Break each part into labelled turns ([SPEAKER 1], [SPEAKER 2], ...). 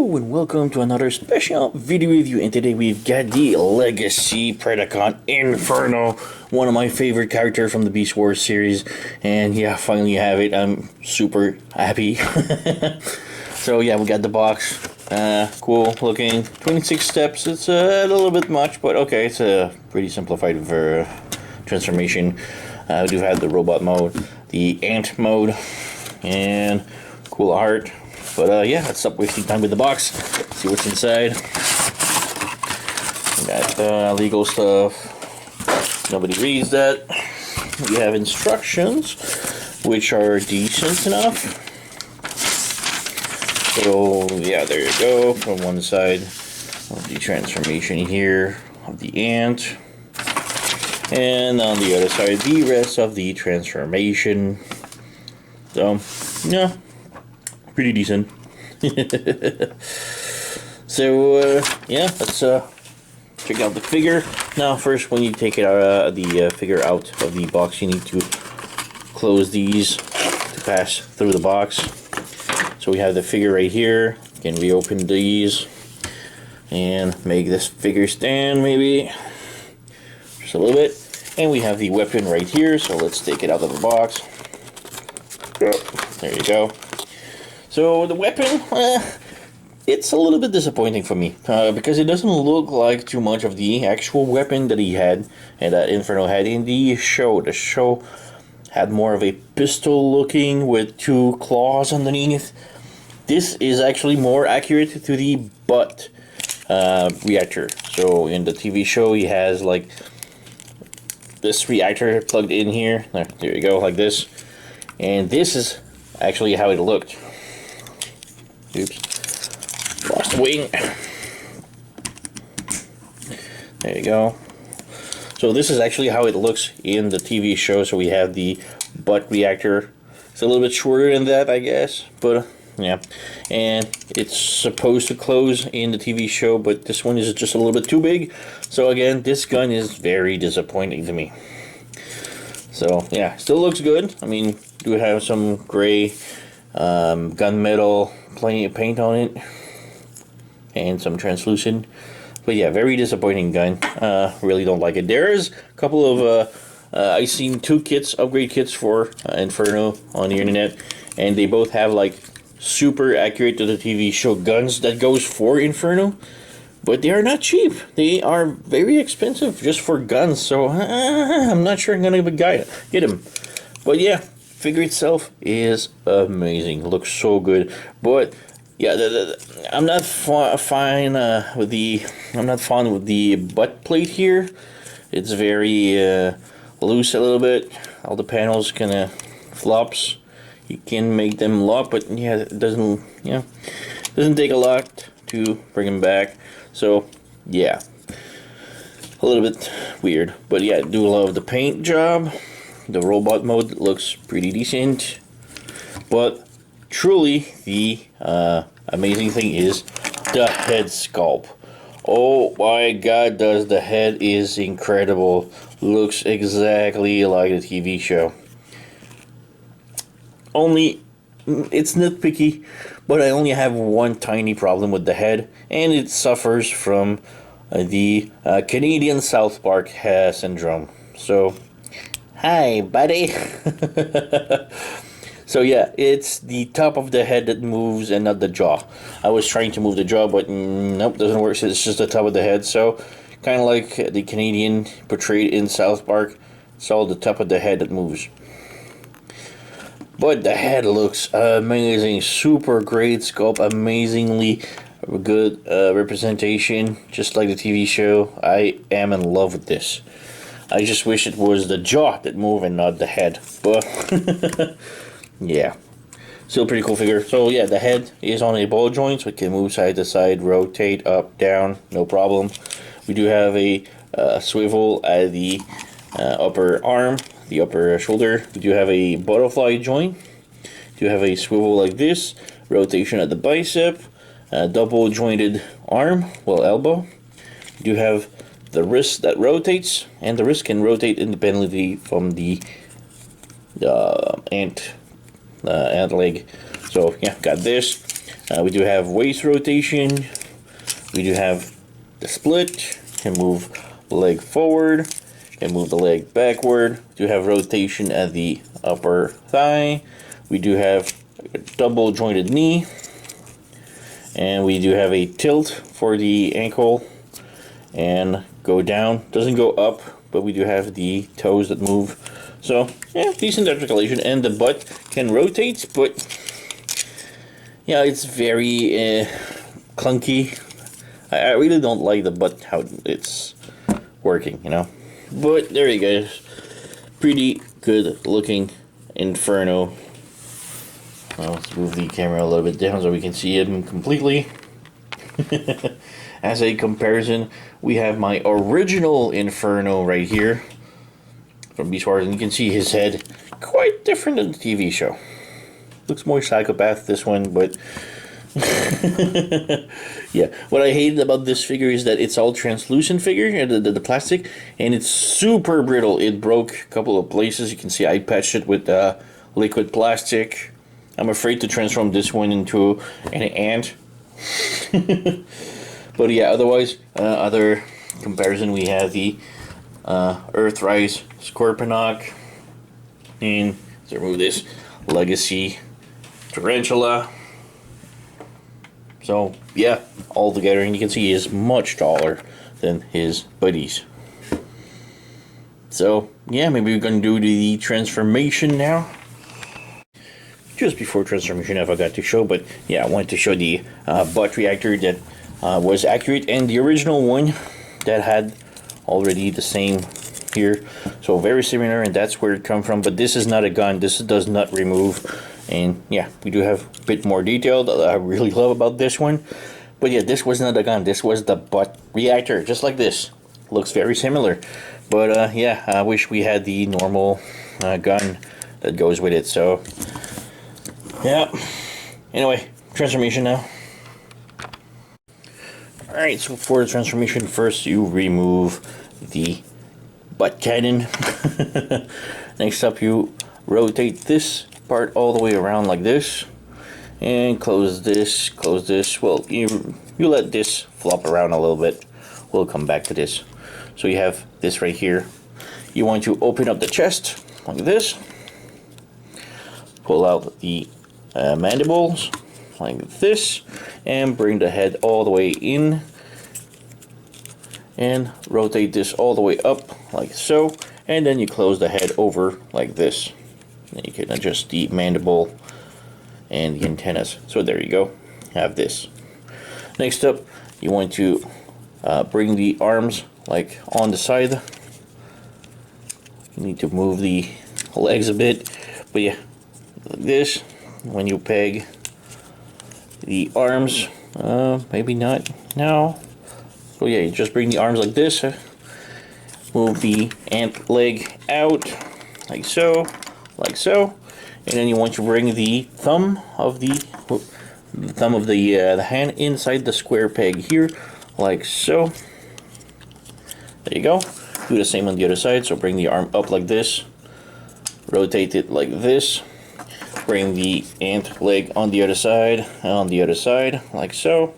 [SPEAKER 1] Hello and welcome to another special video review, and today we've got the Legacy Predacon Inferno, one of my favorite characters from the Beast Wars series, and yeah, finally have it. I'm super happy. So yeah, we got the box, cool looking, 26 steps. It's a little bit much, but okay, it's a pretty simplified transformation. We do have the robot mode, the ant mode, and cool art. But yeah, let's stop wasting time with the box. See what's inside. We got legal stuff. Nobody reads that. We have instructions, which are decent enough. So yeah, there you go. From one side of the transformation here of the ant, and on the other side the rest of the transformation. So yeah, pretty decent. So yeah, let's check out the figure. Now first, when you take it out, the figure out of the box, you need to close these to pass through the box. So we have the figure right here. You can reopen these and make this figure stand maybe just a little bit. And we have the weapon right here, so let's take it out of the box. There you go. So the weapon, it's a little bit disappointing for me, because it doesn't look like too much of the actual weapon that he had and that Inferno had in the show. The show had more of a pistol looking with two claws underneath. This is actually more accurate to the butt reactor. So in the TV show, he has like this reactor plugged in here. There you go, like this. And this is actually how it looked. Oops. Lost the wing. There you go. So this is actually how it looks in the TV show. So we have the butt reactor. It's a little bit shorter than that, I guess. But yeah. And it's supposed to close in the TV show, but this one is just a little bit too big. So again, this gun is very disappointing to me. So yeah, still looks good. I mean, do have some gray gunmetal paint on it and some translucent, but yeah, very disappointing gun. Really don't like it. There is a couple of I've seen two kits, upgrade kits for Inferno on the internet, and they both have like super accurate to the TV show guns that goes for Inferno, but they are not cheap. They are very expensive just for guns, so I'm not sure I'm gonna get them. But yeah, figure itself is amazing. Looks so good. But yeah, I'm not fine with the. I'm not fond with the butt plate here. It's very loose a little bit. All the panels kind of flops. You can make them lock, but yeah, it doesn't. Yeah, doesn't take a lot to bring them back. So yeah, a little bit weird. But yeah, I do love the paint job. The robot mode looks pretty decent, but truly the amazing thing is the head sculpt. Oh my god, does the head is incredible. Looks exactly like the TV show. Only, it's nitpicky, but I only have one tiny problem with the head, and it suffers from the Canadian South Park syndrome. So hi, buddy. So yeah, it's the top of the head that moves and not the jaw. I was trying to move the jaw, but nope, doesn't work. So it's just the top of the head. So kind of like the Canadian portrayed in South Park, it's all the top of the head that moves. But the head looks amazing. Super great sculpt. Amazingly good representation. Just like the TV show. I am in love with this. I just wish it was the jaw that moved and not the head. But yeah, still pretty cool figure. So yeah, the head is on a ball joint, so it can move side to side, rotate up, down, no problem. We do have a swivel at the upper arm, the upper shoulder. We do have a butterfly joint. We do have a swivel like this, rotation at the bicep, double jointed arm, well, elbow. We do have the wrist that rotates, and the wrist can rotate independently from the ant leg. So yeah, got this. We do have waist rotation. We do have the split. Can move the leg forward. Can move the leg backward. We do have rotation at the upper thigh. We do have a double jointed knee. And we do have a tilt for the ankle. And go down. Doesn't go up, but we do have the toes that move. So, yeah, decent articulation. And the butt can rotate, but yeah, it's very clunky. I really don't like the butt, how it's working, you know. But there you go. Pretty good looking Inferno. Let's move the camera a little bit down so we can see him completely. As a comparison, we have my original Inferno right here from Beast Wars, and you can see his head quite different than the TV show. Looks more psychopath, this one, but yeah. What I hated about this figure is that it's all translucent figure, the plastic, and it's super brittle. It broke a couple of places. You can see I patched it with liquid plastic. I'm afraid to transform this one into an ant. But yeah, otherwise, other comparison, we have the Earthrise Scorponok, and let's remove this Legacy Tarantula. So yeah, all together, and you can see he is much taller than his buddies. So yeah, maybe we're gonna do the transformation now. Just before transformation, I forgot to show, but yeah, I wanted to show the butt reactor that was accurate, and the original one that had already the same here, so very similar, and that's where it come from. But this is not a gun. This does not remove, and yeah, we do have a bit more detail that I really love about this one. But yeah, this was not a gun. This was the butt reactor, just like this. Looks very similar, but yeah, I wish we had the normal gun that goes with it. So yeah, anyway, transformation now. Alright, so for the transformation, first you remove the butt cannon. Next up, you rotate this part all the way around like this. And close this, close this. Well, you let this flop around a little bit. We'll come back to this. So you have this right here. You want to open up the chest like this. Pull out the mandibles like this, and bring the head all the way in, and rotate this all the way up like so, and then you close the head over like this. And you can adjust the mandible and the antennas. So there you go, have this. Next up, you want to bring the arms like on the side. You need to move the legs a bit, but yeah, like this. When you peg the arms, maybe not now. So yeah, you just bring the arms like this. Move the ant leg out, like so, and then you want to bring the thumb of the hand inside the square peg here, like so. There you go. Do the same on the other side. So bring the arm up like this, rotate it like this. Bring the ant leg on the other side, like so.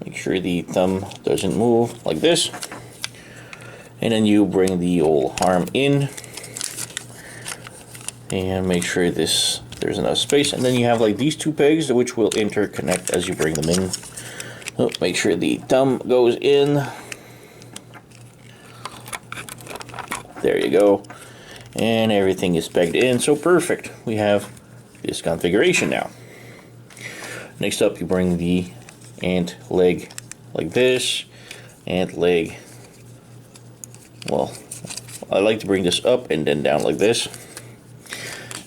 [SPEAKER 1] Make sure the thumb doesn't move, like this. And then you bring the old arm in. And make sure there's enough space. And then you have like these two pegs, which will interconnect as you bring them in. So make sure the thumb goes in. There you go. And everything is pegged in, so perfect. We have this configuration now. Next up, you bring the ant leg like this. Ant leg, well, I like to bring this up and then down like this.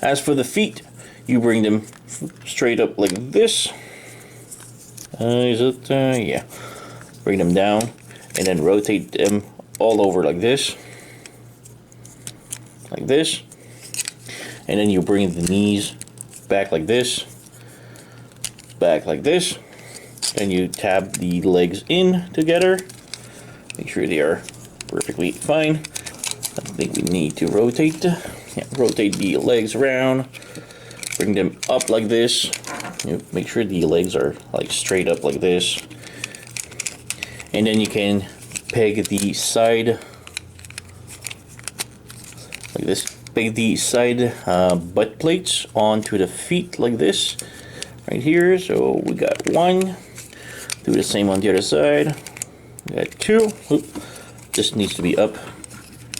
[SPEAKER 1] As for the feet, you bring them straight up like this. Yeah. Bring them down and then rotate them all over like this. Like this, and then you bring the knees back like this, then you tab the legs in together, make sure they are perfectly fine. I think we need to rotate the legs around, bring them up like this, make sure the legs are like straight up like this, and then you can peg the side like this. Peg the side butt plates onto the feet like this, right here. So we got one. Do the same on the other side. We got two. Oop. This needs to be up.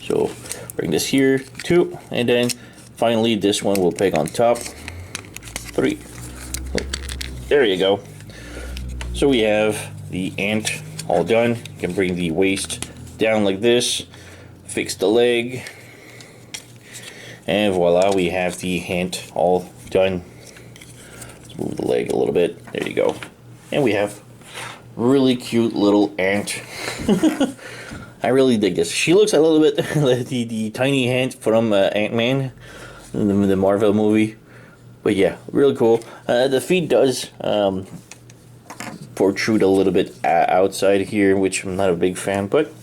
[SPEAKER 1] So bring this here, two, and then finally this one will peg on top. Three. There you go. So we have the ant all done. You can bring the waist down like this, fix the leg, and voila, we have the ant all done. Let's move the leg a little bit. There you go. And we have really cute little ant. I really dig this. She looks a little bit like the tiny ant from Ant-Man, the Marvel movie. But yeah, really cool. The feet does protrude a little bit outside here, which I'm not a big fan, but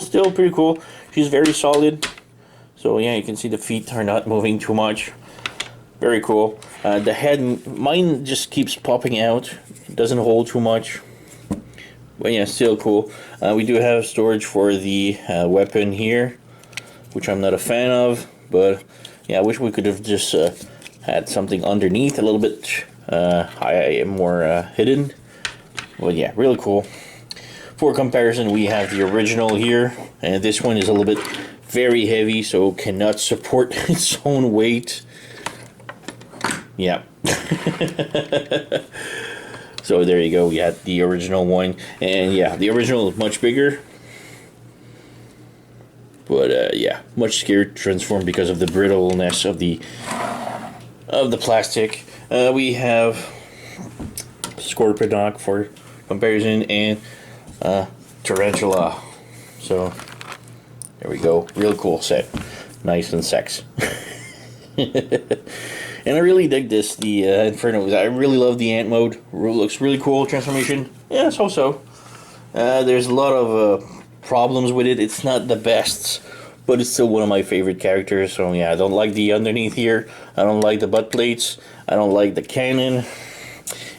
[SPEAKER 1] still pretty cool. She's very solid. So yeah, you can see the feet are not moving too much. Very cool. The head, mine just keeps popping out. It doesn't hold too much. But yeah, still cool. We do have storage for the weapon here, which I'm not a fan of. But yeah, I wish we could have just had something underneath a little bit more hidden. Well, yeah, really cool. For comparison, we have the original here, and this one is a little bit very heavy, so cannot support its own weight. Yeah. So there you go, we had the original one, and yeah, the original is much bigger. But yeah, much scarier to transform because of the brittleness of the plastic. We have Scorponok for comparison, and Tarantula. So there we go, real cool set, nice and sex. And I really dig this, the Inferno. I really love the ant mode. Looks really cool, transformation. Yeah, so. There's a lot of problems with it. It's not the best, but it's still one of my favorite characters. So yeah, I don't like the underneath here. I don't like the butt plates. I don't like the cannon.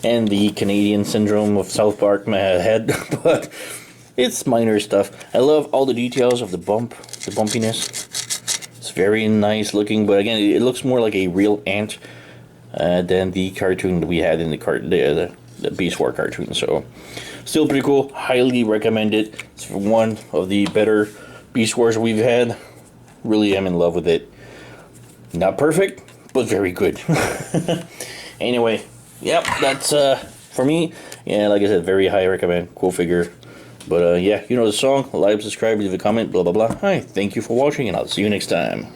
[SPEAKER 1] And the Canadian syndrome of South Park head. But it's minor stuff. I love all the details of the bumpiness. It's very nice looking, but again, it looks more like a real ant than the cartoon that we had in the Beast War cartoon. So, still pretty cool. Highly recommend it. It's one of the better Beast Wars we've had. Really am in love with it. Not perfect, but very good. Anyway, yep, that's for me. Yeah, like I said, very high recommend. Cool figure. But yeah, you know the song. Like, subscribe, leave a comment, blah, blah, blah. Hi, thank you for watching, and I'll see you next time.